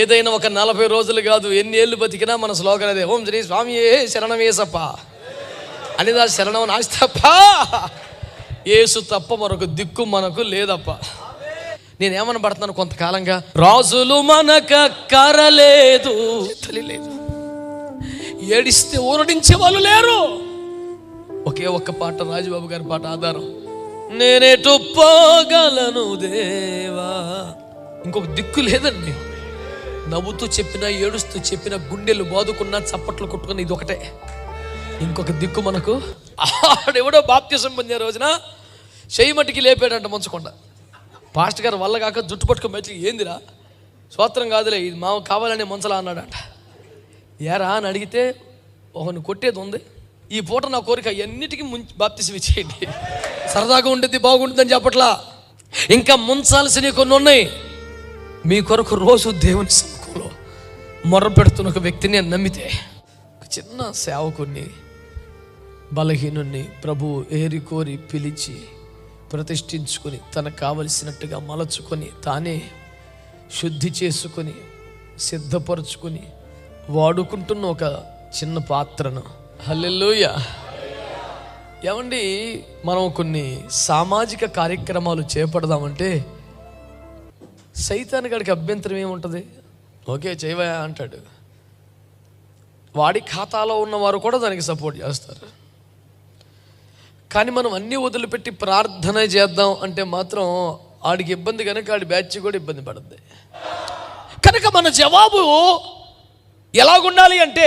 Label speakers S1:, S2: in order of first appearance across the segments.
S1: ఏదైనా ఒక 40 రోజులు కాదు, ఎన్ని ఏళ్ళు బతికినా మన స్లోగన్ అదే, ఓం శ్రీ స్వామియే శరణమేసప్ప అనిదా శరణం నాస్తప్ప, యేసు తప్ప మరొక దిక్కు మనకు లేదప్ప. నేనేమని పడుతున్నాను కొంతకాలంగా, రాజులు మనకక్కరలేదు, తెలియలేదు, ఏడిస్తే ఊరడించే వాళ్ళు లేరు. ఒకే ఒక్క పాట, రాజుబాబు గారి పాట ఆధారం, నేనేటు పోగలను దేవా. ఇంకొక దిక్కు లేదండి. నవ్వుతూ చెప్పినా, ఏడుస్తూ చెప్పినా, గుండెలు బాదుకున్నా, చప్పట్లు కొట్టుకున్నా, ఇది ఒకటే. ఇంకొక దిక్కు మనకు. ఆడెవడో బాప్తిసం పొందే రోజున చేయమటికి లేపాడంట మంచకుండా. పాస్టర్ గారు వల్ల కాక జుట్టు పట్టుకుని బయటికి, ఏందిరా స్తోత్రం కాదులే, ఇది మా కావాలనే మంచలా అన్నాడంట. ఏరా అని అడిగితే, ఒకరిని కొట్టేది ఉంది, ఈ పూట నా కోరిక అన్నిటికీ బాప్తిసం ఇచ్చేయండి, సరదాగా ఉండేది, బాగుంటుందని చెప్పట్లా. ఇంకా ముంచాల్సినవి కొన్ని ఉన్నాయి. మీ కొరకు రోజు దేవుని సముఖంలో మొర్ర పెడుతున్న ఒక వ్యక్తిని నేను నమ్మితే, ఒక చిన్న సేవకుని, బలహీనుణ్ణి ప్రభు ఏరి కోరి పిలిచి ప్రతిష్ఠించుకొని, తనకు కావలసినట్టుగా మలచుకొని, తానే శుద్ధి చేసుకొని, సిద్ధపరచుకొని వాడుకుంటున్న ఒక చిన్న పాత్రను. హల్లెలూయా. ఏమండి, మనం కొన్ని సామాజిక కార్యక్రమాలు చేపడదామంటే సైతాన్ గడికి అభ్యంతరం ఏముంటుంది? ఓకే చేయవా అంటాడు. వాడి ఖాతాలో ఉన్నవారు కూడా దానికి సపోర్ట్ చేస్తారు. కానీ మనం అన్నీ వదిలిపెట్టి ప్రార్థన చేద్దాం అంటే మాత్రం ఆడికి ఇబ్బంది, కనుక ఆడి బ్యాచ్ కూడా ఇబ్బంది పడుద్ది. కనుక మన జవాబు ఎలాగుండాలి అంటే,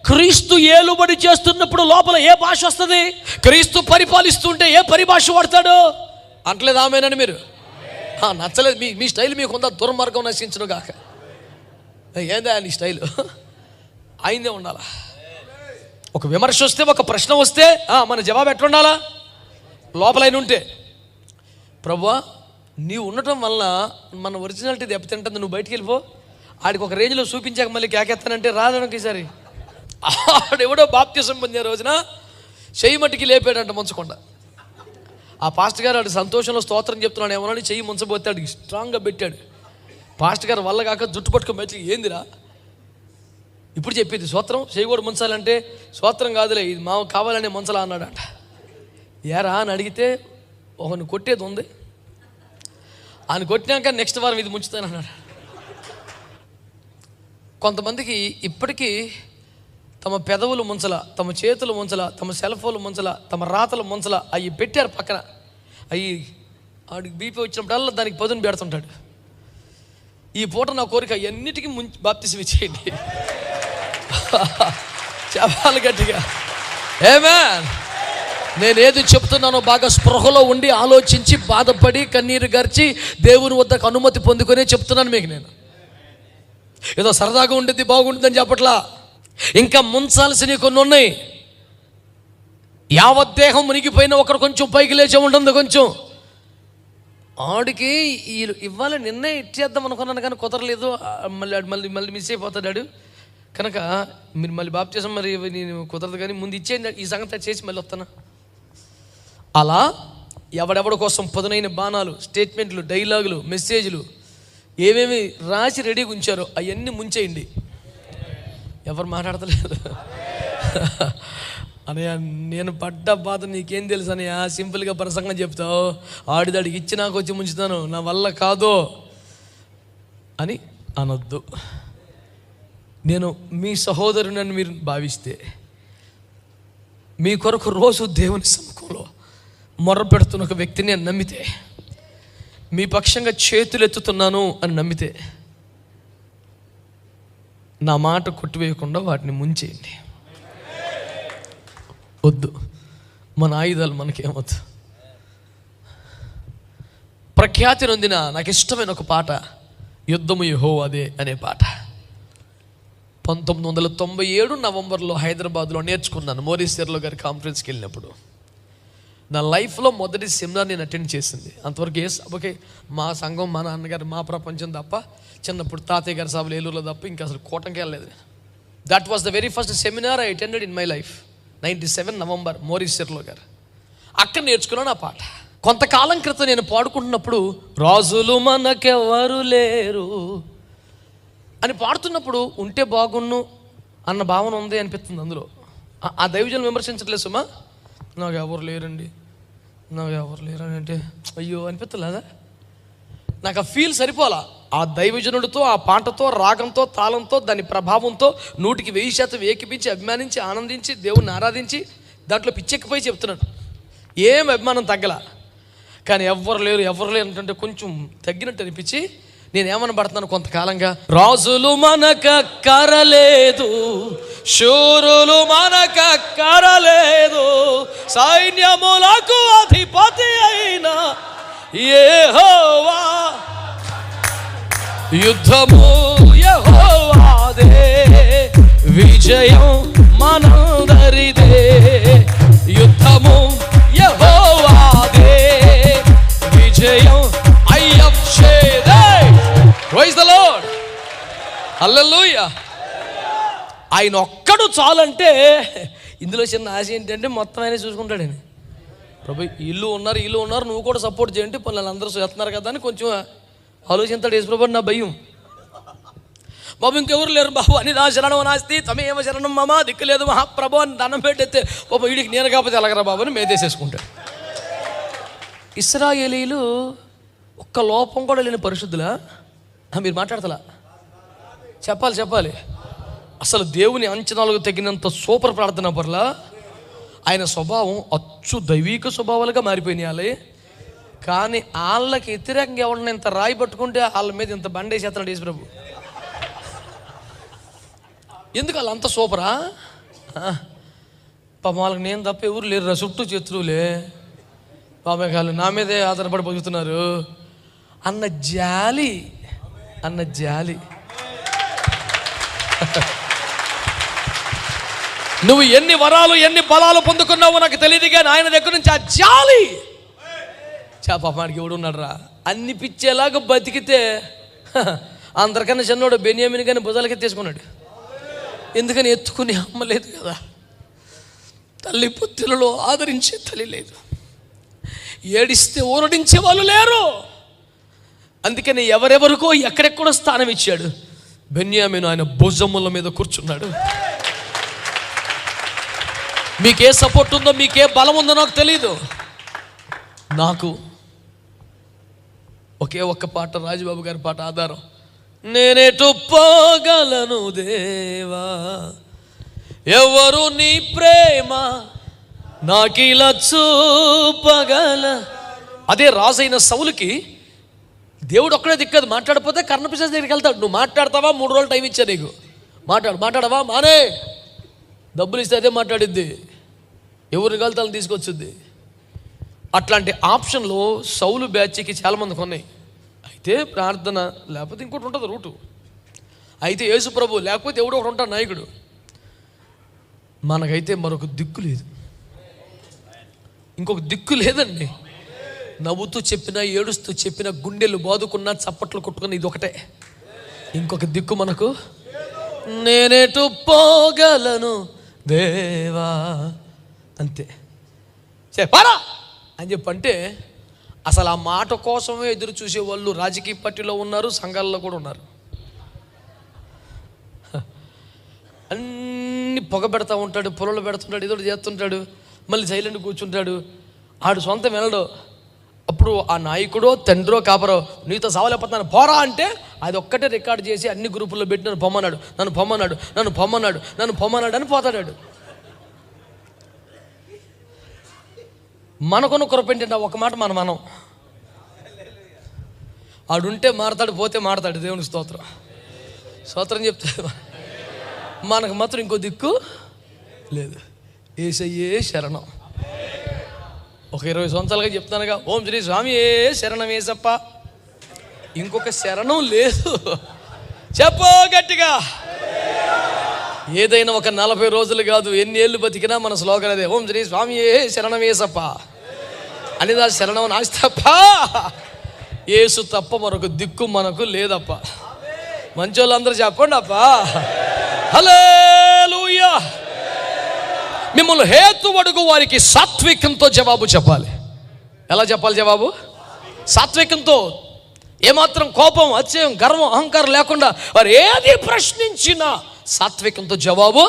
S1: క్రీస్తు ఏలుబడి చేస్తున్నప్పుడు లోపల ఏ భాష వస్తుంది? క్రీస్తు పరిపాలిస్తుంటే ఏ పరిభాష వాడతాడు? అంటలేదు ఆమెనని మీరు? నచ్చలేదు, మీ స్టైల్ మీకుందా, దుర్మార్గం నశించను కాక. ఏందా నీ స్టైల్? అయిందే ఉండాలా. ఒక విమర్శ వస్తే, ఒక ప్రశ్న వస్తే మన జవాబు ఎట్లా ఉండాలా? లోపలైన ఉంటే, ప్రభువా నీవు ఉండటం వల్ల మన ఒరిజినాలిటీ దెబ్బతింటుంది, నువ్వు బయటికి వెళ్ళిపో. ఆడికి ఒక రేంజ్లో చూపించాక మళ్ళీ కేకెత్తానంటే రాదనకి. ఈసారి ఆడెవడో బాప్తిసం పొందే రోజున చేయమటికి లేపాడంట మంచకుండా. ఆ పాస్టర్ గారు ఆడు సంతోషంలో స్తోత్రం చెప్తున్నాడు ఏమోనని చెయ్యి ముంచబోతే ఆడికి స్ట్రాంగ్గా పెట్టాడు. పాస్టర్ గారు వల్ల కాక జుట్టు పట్టుకుని బయటికి, ఏందిరా ఇప్పుడు చెప్పేది స్తోత్రం చెయ్యి కూడా ముంచాలంటే? స్తోత్రం కాదులే, ఇది మా కావాలనే ముంచలా అన్నాడంట. ఏరా అని అడిగితే, ఒకరిని కొట్టేది ఉంది, ఆయన కొట్టినాక నెక్స్ట్ వారం ఇది ముంచుతాను అన్నాడు. కొంతమందికి ఇప్పటికీ తమ పెదవులు ముంచల, తమ చేతులు ముంచల, తమ సెల్ ఫోన్లు ముంచల, తమ రాతలు ముంచల, అవి పెట్టారు పక్కన. అవి ఆడికి బీపీ వచ్చినప్పుడల్లా దానికి పదును పెడుతుంటాడు. ఈ పూట నా కోరిక అన్నిటికీ బాప్తిసం ఇచ్చేయండి, చెప్పాలి గట్టిగా. ఆమేన్. నేను ఏది చెప్తున్నానో బాగా స్పృహలో ఉండి ఆలోచించి బాధపడి కన్నీరు గర్చి దేవుని వద్దకు అనుమతి పొందుకొని చెప్తున్నాను మీకు. నేను ఏదో సరదాగా ఉండేది, బాగుంటుందని చెప్పట్లా. ఇంకా ముంచాల్సినవి కొన్ని ఉన్నాయి. యావత్ దేహం మునిగిపోయినా ఒకరు కొంచెం పైకి లేచే ఉంటుంది. కొంచెం ఆడికి ఇవ్వాలి, నిన్నే ఇచ్చేద్దాం అనుకున్నాను కానీ కుదరలేదు, మళ్ళీ మిస్ అయిపోతాడు. కనుక మీరు మళ్ళీ బాప్తిసం, మరి నేను కుదరదు కానీ ముందు ఇచ్చేయండి, ఈ సంగతి చేసి మళ్ళీ వస్తాను. అలా ఎవడెవడి కోసం పదునైన బాణాలు, స్టేట్మెంట్లు, డైలాగులు, మెసేజ్లు ఏమేమి రాసి రెడీగా ఉంచారో అవన్నీ ముంచేయండి. ఎవరు మాట్లాడతలేదు అనయ్య, నేను పడ్డ బాధ నీకేం తెలుసు అనయ్య, సింపుల్గా ప్రసంగం చెప్తావు, ఆడిదాడికి ఇచ్చి నాకు వచ్చి ముంచుతాను, నా వల్ల కాదు అని అనొద్దు. నేను మీ సహోదరుని మీరు భావిస్తే, మీ కొరకు రోజు దేవుని సముఖంలో మొర్ర పెడుతున్న ఒక వ్యక్తిని నేను నమ్మితే, మీ పక్షంగా చేతులు ఎత్తుతున్నాను అని నమ్మితే, నా మాట కొట్టివేయకుండా వాటిని ముంచేయండి. వద్దు, మన ఆయుధాలు మనకేమొద్దు. ప్రఖ్యాతి నొందిన నాకు ఇష్టమైన ఒక పాట, యుద్ధము యెహోవాదే అనే పాట. 1997 నవంబర్లో హైదరాబాద్లో నేర్చుకున్నాను. మోరీషియస్లో గారి కాన్ఫరెన్స్కి వెళ్ళినప్పుడు నా లైఫ్లో మొదటి సెమినార్ నేను అటెండ్ చేసింది. అంతవరకు ఏ సభకి మా సంఘం, మా నాన్నగారు, మా ప్రపంచం తప్ప, చిన్నప్పుడు తాతయ్య గారి సభలు ఏలూరులో తప్ప ఇంకా అసలు కోటంకి వెళ్ళలేదు. That was the very first seminar I attended in my life. 97 November మోరీషియస్లో గారు. అక్కడ నేర్చుకున్నాను ఆ పాట. కొంతకాలం క్రితం నేను పాడుకుంటున్నప్పుడు, రాజులు మనకెవరు లేరు, అని పాడుతున్నప్పుడు ఉంటే బాగున్ను అన్న భావన ఉంది అనిపిస్తుంది అందులో. ఆ దైవజనులు విమర్శించట్లేదు సుమా, నాకు ఎవరు లేరండి, నాకు ఎవరు లేరని అంటే అయ్యో అనిపిస్తలేదా? నాకు ఆ ఫీల్ సరిపోలా. ఆ దైవజనుడితో, ఆ పాటతో, రాగంతో, తాళంతో, దాని ప్రభావంతో 100% ఏకిపించి, అభిమానించి, ఆనందించి, దేవుణ్ణి ఆరాధించి దాంట్లో పిచ్చెక్కిపోయి చెప్తున్నాడు. ఏం అభిమానం తగ్గల. కానీ ఎవరు లేరు అంటే కొంచెం తగ్గినట్టు అనిపించి నేనేమని పడుతున్నాను కొంతకాలంగా, రాజులు మనకక్కరలేదు, శూరులు మనకక్కరలేదు, సైన్యములకు అధిపతి అయిన యెహోవా, యుద్ధము యెహోవాదే, విజయం మనందరిదే, యుద్ధము యెహోవాదే, విజయం అయ్యప్పేదే. ప్రైజ్ ద లార్డ్, హల్లెలూయా. ఆయన ఒక్కడు చాలంటే ఇందులో చిన్న ఆశ ఏంటంటే మొత్తం ఆయన చూసుకుంటాడని. ప్రభు ఇల్లు ఉన్నారు నువ్వు కూడా సపోర్ట్ చేయండి, పనులు అందరూ చేస్తున్నారు కదా అని కొంచెం ఆలోచించాడు యేసుప్రభు. నా భయం బాబు ఇంకెవరు లేరు బాబు అని నా శరణం నాస్తి తమేమ శరణం మమ, దిక్కు లేదు మహాప్రభు అని దండం పెట్టేస్తే బాబు వీడికి నేను కాకపోతే ఎలాగరా బాబు అని మేదేసేసుకుంటాడు. ఇశ్రాయేలీలు ఒక్క లోపం కూడా లేని పరిశుద్ధులా? మీరు మాట్లాడతలా? చెప్పాలి. అసలు దేవుని అంచనాలకు తగినంత సూపర్ ప్రార్థన పర్లా. ఆయన స్వభావం అచ్చు దైవిక స్వభావాలుగా మారిపోయినాయి. కానీ వాళ్ళకి వ్యతిరేకంగా ఎవరిని ఇంత రాయి పట్టుకుంటే వాళ్ళ మీద ఇంత బండేసేస్తున్నాడు యేసుప్రభు. ఎందుకు వాళ్ళు అంత సూపరా? పాపం వాళ్ళకి నేను తప్ప ఎవరు లేరు, చుట్టూ శత్రువులే, పాపం వాళ్ళు నా మీదే ఆధారపడి బతుకుతున్నారు అన్న జాలి. నువ్వు ఎన్ని వరాలు ఎన్ని బలాలు పొందుకున్నావో నాకు తెలియదు, కానీ ఆయన దగ్గర నుంచి ఆ జాలి. పాపానికి ఎవడు ఉన్నాడు రా అనిపించేలాగా బతికితే అందరికన్నా చిన్నోడు బెన్యామిని కానీ భుజాలకి తీసుకున్నాడు. ఎందుకని ఎత్తుకుని అమ్మలేదు కదా, తల్లి పొత్తిలలో ఆదరించే తల్లి లేదు, ఏడిస్తే ఊరడించే వాళ్ళు లేరు. అందుకని ఎవరెవరికో ఎక్కడెక్కడో స్థానం ఇచ్చాడు. బెన్యామీను ఆయన భుజముల మీద కూర్చున్నాడు. మీకే సపోర్ట్ ఉందో మీకే బలం ఉందో నాకు తెలీదు. నాకు ఒకే ఒక్క పాట, రాజుబాబు గారి పాట ఆధారం. నేనేటు పోగలను దేవా, ఎవరు నీ ప్రేమ నాకిలా చూపగల. అదే రాజైన సౌలుకి దేవుడు ఒక్కడే దిక్కదు. మాట్లాడకపోతే కర్ణపిశాచి దగ్గరికి వెళ్తాడు. నువ్వు మాట్లాడతావా? 3 రోజులు టైం ఇచ్చా నీకు, మాట్లాడవా మానే, డబ్బులు ఇస్తే అదే మాట్లాడిద్ది, ఎవరిని కలుతాలను తీసుకొచ్చుద్ది. అట్లాంటి ఆప్షన్లో సౌలు బ్యాచ్కి చాలామందికి ఉన్నాయి. అయితే ప్రార్థన లేకపోతే ఇంకోటి ఉంటుంది రూటు. అయితే యేసు ప్రభు లేకపోతే ఎవడో ఒకటి ఉంటాడు నాయకుడు. మనకైతే మరొక దిక్కు లేదు, ఇంకొక దిక్కు లేదండి. నవ్వుతూ చెప్పినా ఏడుస్తూ చెప్పినా గుండెలు బాదుకున్నా చప్పట్లు కొట్టుకున్నా ఇది ఒకటే, ఇంకొక దిక్కు మనకు. నేనేటు పోగలను దేవా అంతే, చెప్పారా అని చెప్పంటే అసలు ఆ మాట కోసమే ఎదురు చూసే వాళ్ళు రాజకీయ పార్టీలో ఉన్నారు, సంఘాల్లో కూడా ఉన్నారు. అన్ని పొగ పెడతా ఉంటాడు, పొలలు పెడుతుంటాడు, ఏదో చేస్తుంటాడు, మళ్ళీ సైలెంట్ కూర్చుంటాడు. ఆడు సొంతం వెళ్ళడు. అప్పుడు ఆ నాయకుడో తండ్రో కాపరో నీతో సవాలేకపోతున్నాను పోరా అంటే అది ఒక్కటే రికార్డ్ చేసి అన్ని గ్రూపుల్లో పెట్టి నన్ను పొమ్మన్నాడు అని పోతాడు. మనకున్న కృప ఏంటంటే ఒక మాట మనం ఆడుంటే మారతాడు, పోతే మారతాడు. దేవునికి స్తోత్రం చెప్తాడు. మనకు మాత్రం ఇంకో దిక్కు లేదు. యేసయ్యే శరణం. ఒక 20 సంవత్సరాలుగా చెప్తానుగా, ఓం శ్రీ స్వామి ఏ శరణం యేసప్ప, ఇంకొక శరణం లేదు. చెప్పో గట్టిగా. ఏదైనా ఒక 40 రోజులు కాదు, ఎన్ని ఏళ్ళు బతికినా మన స్లోగన్ అదే, ఓం శ్రీ స్వామి ఏ శరణం యేసప్ప అనిదా శరణం నాస్తప్ప, యేసు తప్ప మరొక దిక్కు మనకు లేదప్ప. మంచోళ్ళందరూ చెప్పండి అప్ప. హల్లెలూయా. మిమ్మల్ని హేతు అడుగు వారికి సాత్వికంతో జవాబు చెప్పాలి. ఎలా చెప్పాలి జవాబు? సాత్వికంతో. ఏమాత్రం కోపం, అత్యయం, గర్వం, అహంకారం లేకుండా వారు ఏది ప్రశ్నించినా సాత్వికంతో జవాబు.